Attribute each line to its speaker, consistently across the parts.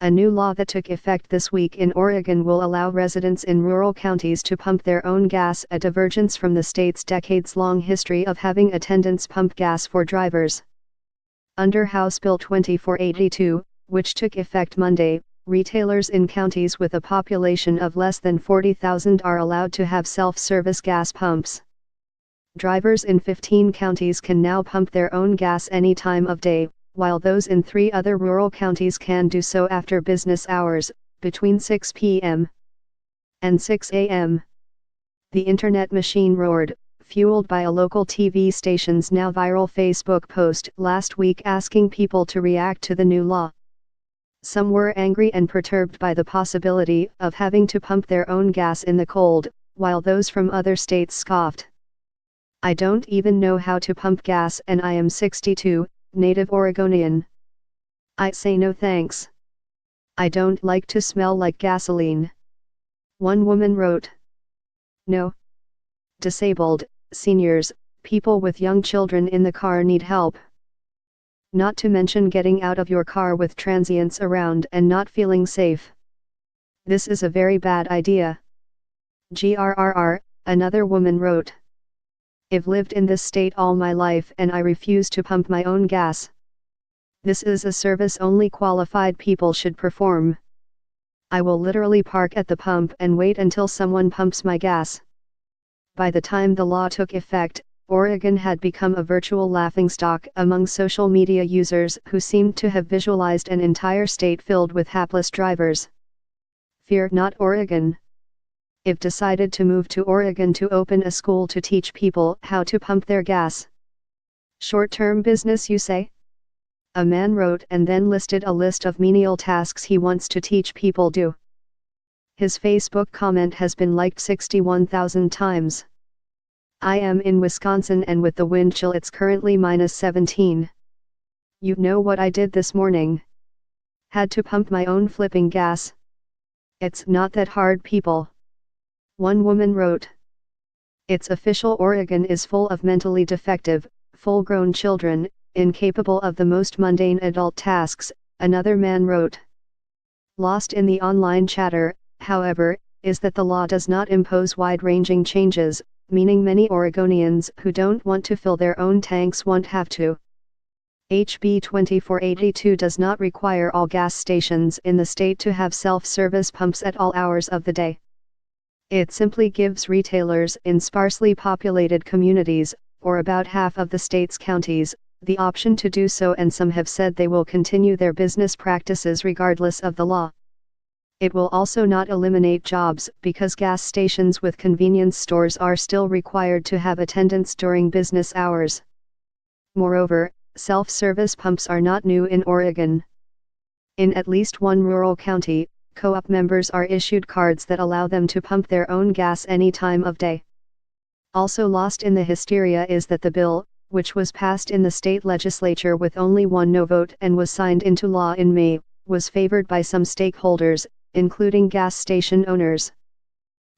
Speaker 1: A new law that took effect this week in Oregon will allow residents in rural counties to pump their own gas, a divergence from the state's decades-long history of having attendants pump gas for drivers. Under House Bill 2482, which took effect Monday, retailers in counties with a population of less than 40,000 are allowed to have self-service gas pumps. Drivers in 15 counties can now pump their own gas any time of day, while those in 3 other rural counties can do so after business hours, between 6 p.m. and 6 a.m. The internet machine roared, fueled by a local TV station's now viral Facebook post last week asking people to react to the new law. Some were angry and perturbed by the possibility of having to pump their own gas in the cold, while those from other states scoffed. "I don't even know how to pump gas and I am 62, native Oregonian. I say no thanks. I don't like to smell like gasoline," one woman wrote. No. Disabled, seniors, people with young children in the car need help. Not to mention getting out of your car with transients around and not feeling safe. This is a very bad idea. Grrr, another woman wrote. I've lived in this state all my life and I refuse to pump my own gas. This is a service only qualified people should perform. I will literally park at the pump and wait until someone pumps my gas. By the time the law took effect, Oregon had become a virtual laughingstock among social media users who seemed to have visualized an entire state filled with hapless drivers. Fear not Oregon. I've decided to move to Oregon to open a school to teach people how to pump their gas. Short-term business, you say? A man wrote and then listed a list of menial tasks he wants to teach people do. His Facebook comment has been liked 61,000 times. I am in Wisconsin and with the wind chill it's currently -17. You know what I did this morning? Had to pump my own flipping gas. It's not that hard, people. One woman wrote. It's official, Oregon is full of mentally defective, full-grown children, incapable of the most mundane adult tasks, another man wrote. Lost in the online chatter, however, is that the law does not impose wide-ranging changes, meaning many Oregonians who don't want to fill their own tanks won't have to. HB 2482 does not require all gas stations in the state to have self-service pumps at all hours of the day. It simply gives retailers in sparsely populated communities, or about half of the state's counties, the option to do so, and some have said they will continue their business practices regardless of the law. It will also not eliminate jobs because gas stations with convenience stores are still required to have attendants during business hours. Moreover, self-service pumps are not new in Oregon. In at least one rural county, co-op members are issued cards that allow them to pump their own gas any time of day. Also lost in the hysteria is that the bill, which was passed in the state legislature with only one no vote and was signed into law in May, was favored by some stakeholders, including gas station owners.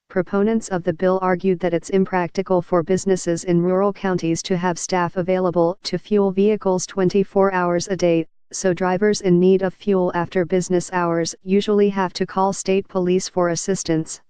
Speaker 1: Proponents of the bill argued that it's impractical for businesses in rural counties to have staff available to fuel vehicles 24 hours a day, so drivers in need of fuel after business hours usually have to call state police for assistance.